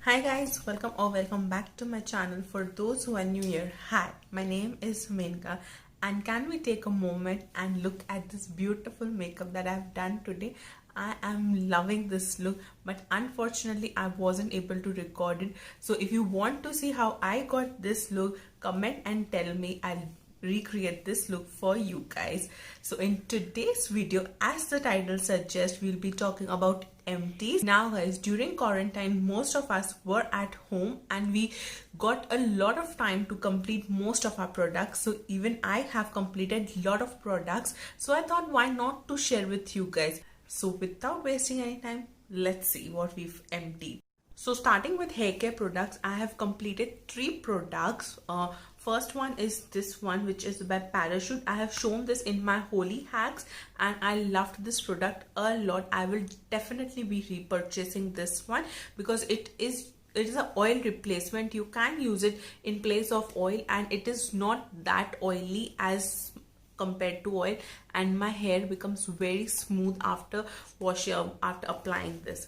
Hi guys, welcome or welcome back to my channel. For those who are new here, hi, my name is Menka, and can we take a moment and look at this beautiful makeup that I've done today? I am loving this look, but unfortunately I wasn't able to record it. So if you want to see how I got this look, comment and tell me. I'll recreate this look for you guys. So in today's video, as the title suggests, we'll be talking about empties. Now guys, during quarantine, most of us were at home and we got a lot of time to complete most of our products. So even I have completed a lot of products, so I thought why not to share with you guys. So without wasting any time, let's see what we've emptied. So starting with hair care products, I have completed 3 products. First one is this one, which is by Parachute. I have shown this in my Holy Hacks and I loved this product a lot. I will definitely be repurchasing this one because it is an oil replacement. You can use it in place of oil and it is not that oily as compared to oil, and my hair becomes very smooth after washing, after applying this.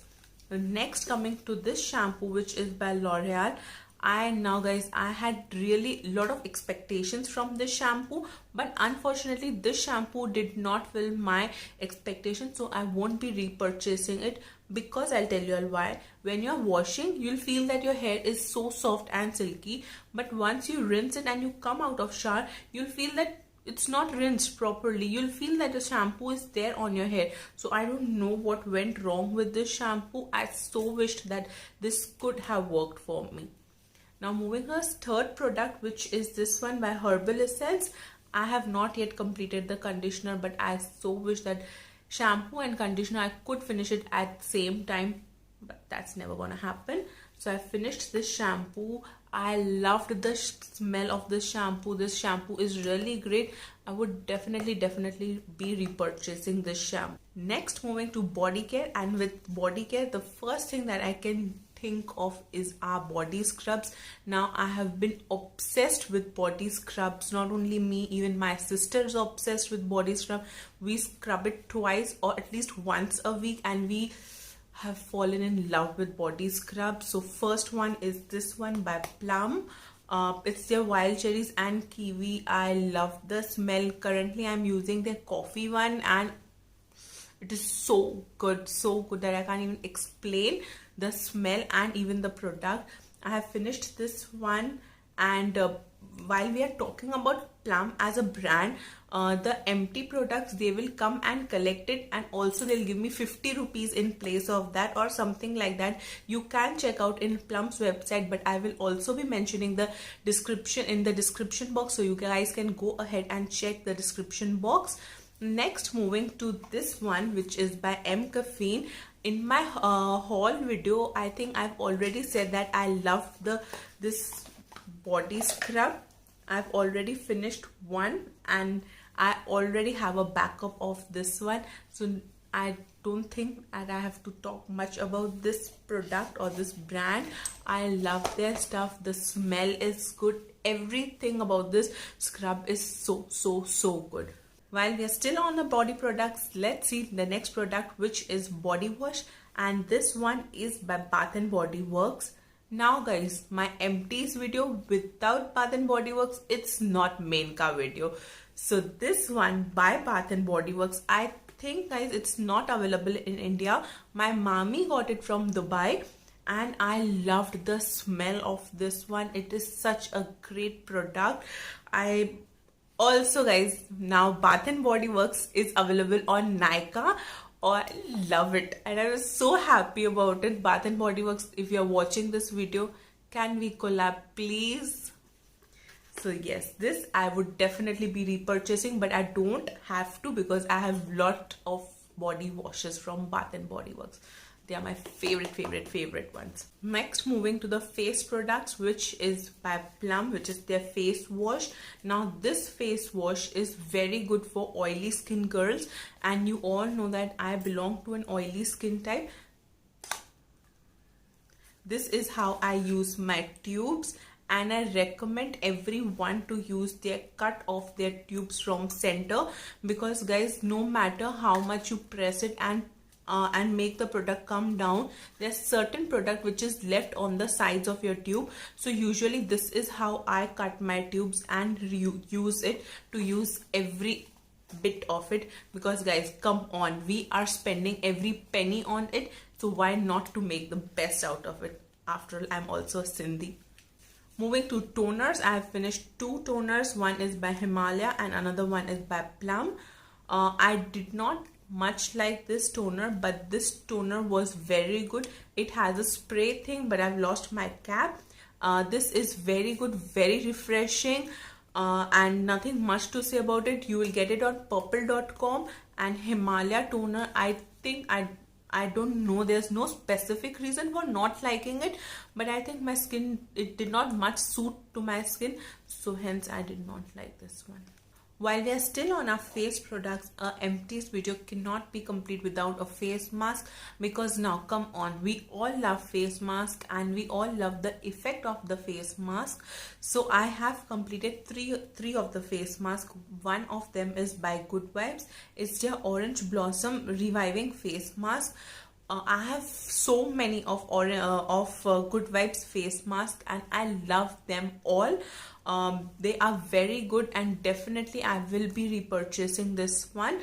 Next, coming to this shampoo, which is by L'Oreal. I had really a lot of expectations from this shampoo, but unfortunately this shampoo did not fill my expectations, so I won't be repurchasing it because I'll tell you all why. When you're washing, you'll feel that your hair is so soft and silky, but once you rinse it and you come out of shower, you'll feel that it's not rinsed properly. You'll feel that the shampoo is there on your hair. So I don't know what went wrong with this shampoo. I so wished that this could have worked for me. Now moving to the third product, which is this one by Herbal Essence. I have not yet completed the conditioner, but I so wish that shampoo and conditioner I could finish it at the same time, but that's never gonna happen. So I finished this shampoo. I loved the smell of this shampoo. This shampoo is really great. I would definitely be repurchasing this shampoo. Next, moving to body care, and with body care, the first thing that I can think of is our body scrubs. Now I have been obsessed with body scrubs. Not only me, even my sister is obsessed with body scrub. We scrub it twice or at least once a week, and we have fallen in love with body scrub. So first one is this one by Plum. It's their wild cherries and kiwi. I love the smell. Currently I'm using their coffee one and it is so good that I can't even explain the smell and even the product. I have finished this one, and while we are talking about Plum as a brand, the empty products, they will come and collect it, and also they'll give me 50 rupees in place of that or something like that. You can check out in Plum's website, but I will also be mentioning the description in the description box, so you guys can go ahead and check the description box. Next, moving to this one, which is by M Caffeine. In my haul video, I think I've already said that I love this body scrub. I've already finished one and I already have a backup of this one, so I don't think that I have to talk much about this product or this brand. I love their stuff. The smell is good. Everything about this scrub is so good. While we are still on the body products, let's see the next product, which is body wash, and this one is by Bath and Body Works. Now guys, my empties video without Bath and Body Works, it's not Menka video. So this one by Bath and Body Works, I think guys it's not available in India. My mommy got it from Dubai and I loved the smell of this one. It is such a great product. Also guys, now Bath and Body Works is available on Nykaa. Oh, I love it and I was so happy about it. Bath and Body Works, if you're watching this video, can we collab please? So yes, this I would definitely be repurchasing, but I don't have to because I have lot of body washes from Bath and Body Works. They are my favorite ones. Next, moving to the face products, which is by Plum, which is their face wash. Now this face wash is very good for oily skin girls, and you all know that I belong to an oily skin type. This is how I use my tubes, and I recommend everyone to use their cut off their tubes from center, because guys, no matter how much you press it and and make the product come down. There's certain product which is left on the sides of your tube, so usually this is how I cut my tubes and use it to use every bit of it, because guys, come on, we are spending every penny on it, so why not to make the best out of it? After all, I'm also a Sindhi. Moving to toners, I have finished 2 toners. One is by Himalaya and another one is by Plum. I did not much like this toner, but this toner was very good. It has a spray thing, but I've lost my cap. This is very good, very refreshing, and nothing much to say about it. You will get it on purple.com. And Himalaya toner, I think I don't know, there's no specific reason for not liking it, but I think my skin, it did not much suit to my skin, so hence I did not like this one. While we are still on our face products, a empties video cannot be complete without a face mask, because now come on, we all love face mask and we all love the effect of the face mask. So I have completed three of the face mask. One of them is by Good Vibes. It's their Orange Blossom Reviving Face Mask. I have so many of Good Vibes face mask and I love them all. They are very good and definitely I will be repurchasing this one.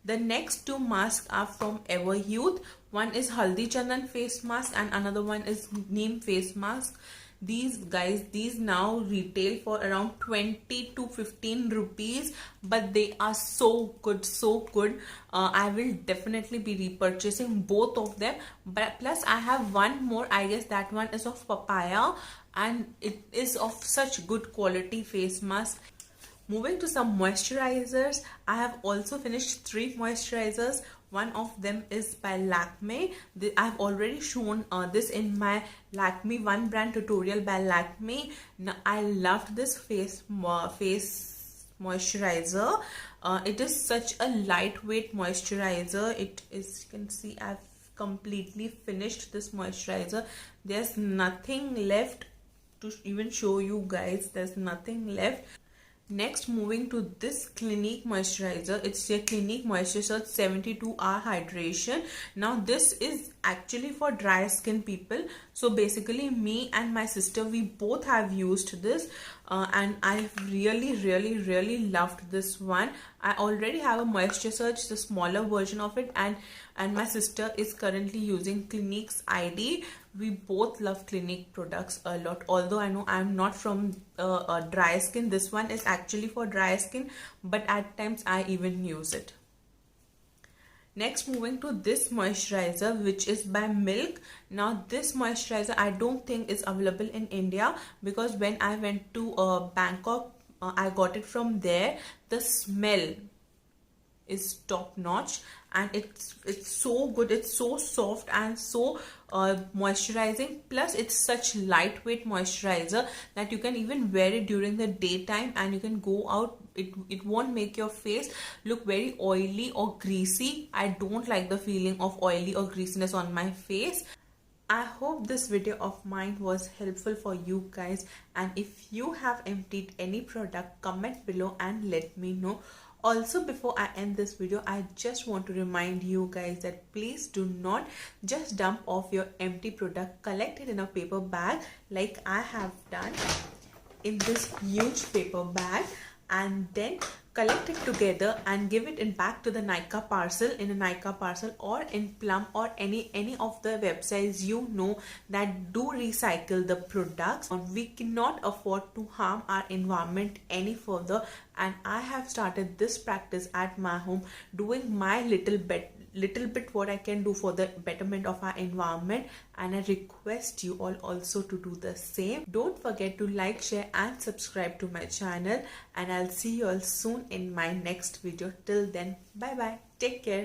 The next 2 masks are from Ever Youth. One is Haldi Chandan face mask and another one is Neem face mask. These guys, these now retail for around 20 to 15 rupees, but they are so good, so good. I will definitely be repurchasing both of them. But plus I have one more, I guess that one is of Papaya, and it is of such good quality face mask. Moving to some moisturizers, I have also finished 3 moisturizers. One of them is by Lakme. I've already shown this in my Lakme One Brand tutorial by Lakme. Now, I loved this face moisturizer. It is such a lightweight moisturizer. It is, you can see I've completely finished this moisturizer. There's nothing left to even show you guys. There's nothing left. Next, moving to this Clinique moisturizer. It's a Clinique Moisture Surge 72-hour hydration. Now this is actually for dry skin people. So basically me and my sister, we both have used this and I really loved this one. I already have a Moisture Surge, the smaller version of it, and my sister is currently using Clinique's ID. We both love Clinique products a lot. Although I know I'm not from dry skin, this one is actually for dry skin, but at times I even use it. Next, moving to this moisturizer, which is by Milk. Now this moisturizer I don't think is available in India, because when I went to Bangkok, I got it from there. The smell is top notch and it's so good. It's so soft and so moisturizing, plus it's such lightweight moisturizer that you can even wear it during the daytime and you can go out. It won't make your face look very oily or greasy. I don't like the feeling of oily or greasiness on my face. I hope this video of mine was helpful for you guys, and if you have emptied any product, comment below and let me know. Also, before I end this video, I just want to remind you guys that please do not just dump off your empty product. Collect it in a paper bag like I have done in this huge paper bag, and then collect it together and give it back to the Nykaa parcel, in a Nykaa parcel or in Plum or any of the websites you know that do recycle the products. We cannot afford to harm our environment any further, and I have started this practice at my home, doing my little bit what I can do for the betterment of our environment, and I request you all also to do the same. Don't forget to like, share and subscribe to my channel, and I'll see you all soon in my next video. Till then, bye bye, take care.